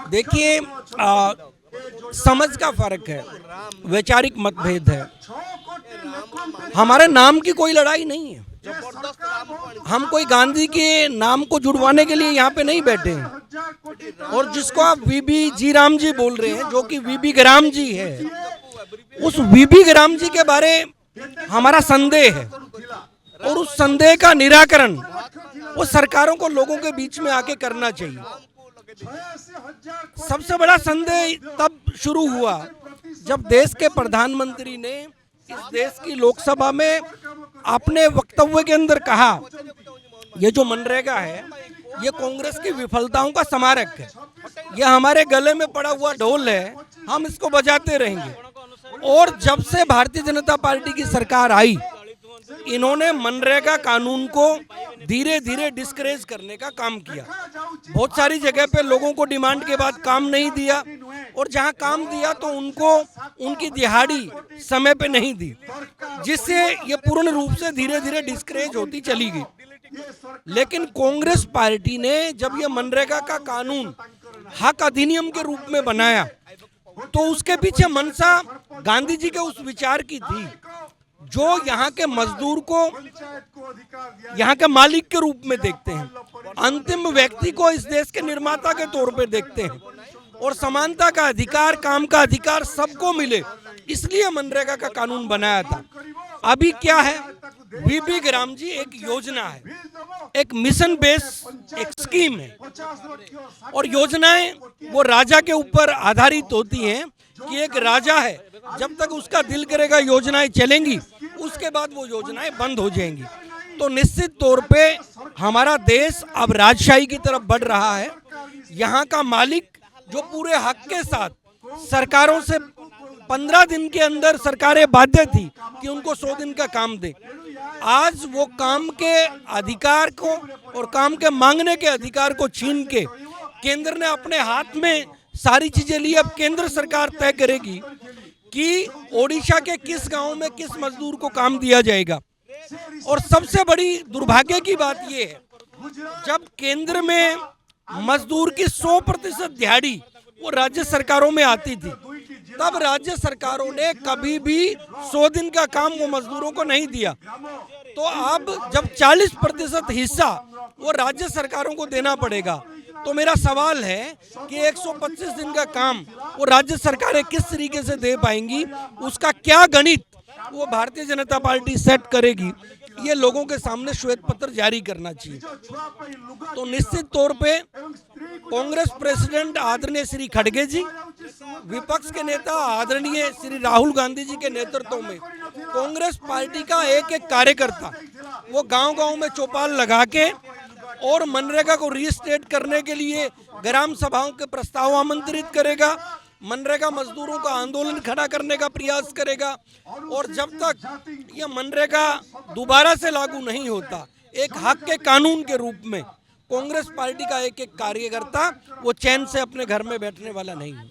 देखिए, समझ का फर्क है, वैचारिक मतभेद है। हमारे नाम की कोई लड़ाई नहीं है। हम कोई गांधी के नाम को जुड़वाने के लिए यहाँ पे नहीं बैठे हैं। और जिसको आप वीबी जी राम जी बोल रहे हैं, जो कि वीबी ग्राम जी है, उस वीबी ग्राम जी के बारे हमारा संदेह है। और उस संदेह का निराकरण वो सरकारों को लोगों के बीच में आके करना चाहिए। सबसे बड़ा संदेह तब शुरू हुआ जब देश के प्रधानमंत्री ने इस देश की लोकसभा में अपने वक्तव्य के अंदर कहा, ये जो मनरेगा है ये कांग्रेस की विफलताओं का स्मारक है, ये हमारे गले में पड़ा हुआ ढोल है, हम इसको बजाते रहेंगे। और जब से भारतीय जनता पार्टी की सरकार आई, इन्होंने मनरेगा कानून को धीरे धीरे डिस्करेज करने का काम किया। बहुत सारी जगह पे लोगों को डिमांड के बाद काम नहीं दिया, और जहां काम दिया तो उनको उनकी दिहाड़ी समय पे नहीं दी, जिससे ये पूर्ण रूप से धीरे धीरे डिस्करेज होती चली गई। लेकिन कांग्रेस पार्टी ने जब ये मनरेगा का कानून हक अधिनियम के रूप में बनाया, तो उसके पीछे मंशा गांधी जी के उस विचार की थी जो यहाँ के मजदूर को यहाँ के मालिक के रूप में देखते हैं, अंतिम व्यक्ति को इस देश के निर्माता के तौर पे देखते हैं, और समानता का अधिकार, काम का अधिकार सबको मिले, इसलिए मनरेगा का कानून बनाया था। अभी क्या है, वीबी ग्राम जी एक योजना है, एक मिशन बेस एक स्कीम है, और योजनाएं वो राजा के ऊपर आधारित होती हैं कि एक राजा है, जब तक उसका दिल करेगा योजनाएं चलेंगी, उसके बाद वो योजनाएं बंद हो जाएंगी। तो निश्चित तौर पे हमारा देश अब राजशाही की तरफ बढ़ रहा है। यहाँ का मालिक जो पूरे हक के साथ सरकारों से 15 दिन के अंदर सरकारें बाध्य थी कि उनको 100 दिन का काम दे, आज वो काम के अधिकार को और काम के मांगने के अधिकार को छीन के केंद्र ने अपने हाथ में सारी चीजें ली। अब केंद्र सरकार तय करेगी कि ओडिशा के किस गांव में किस मजदूर को काम दिया जाएगा। और सबसे बड़ी दुर्भाग्य की बात यह है, जब केंद्र में मजदूर की 100% दिहाड़ी वो राज्य सरकारों में आती थी, तब राज्य सरकारों ने कभी भी 100 दिन का काम वो मजदूरों को नहीं दिया। तो अब जब 40% हिस्सा वो राज्य सरकारों को देना पड़ेगा, तो मेरा सवाल है कि 125 दिन का काम वो राज्य सरकारें किस तरीके से दे पाएंगी, उसका क्या गणित वो भारतीय जनता पार्टी सेट करेगी, ये लोगों के सामने श्वेत पत्र जारी करना चाहिए। तो निश्चित तौर पे कांग्रेस प्रेसिडेंट आदरणीय श्री खड़गे जी, विपक्ष के नेता आदरणीय श्री राहुल गांधी जी के नेतृत्व में कांग्रेस पार्टी का एक एक कार्यकर्ता वो गांव-गांव में चौपाल लगा के और मनरेगा को रीस्टेट करने के लिए ग्राम सभाओं के प्रस्ताव आमंत्रित करेगा, मनरेगा मजदूरों का आंदोलन खड़ा करने का प्रयास करेगा। और जब तक ये मनरेगा दोबारा से लागू नहीं होता, एक हक के कानून के रूप में, कांग्रेस पार्टी का एक एक कार्यकर्ता वो चैन से अपने घर में बैठने वाला नहीं है।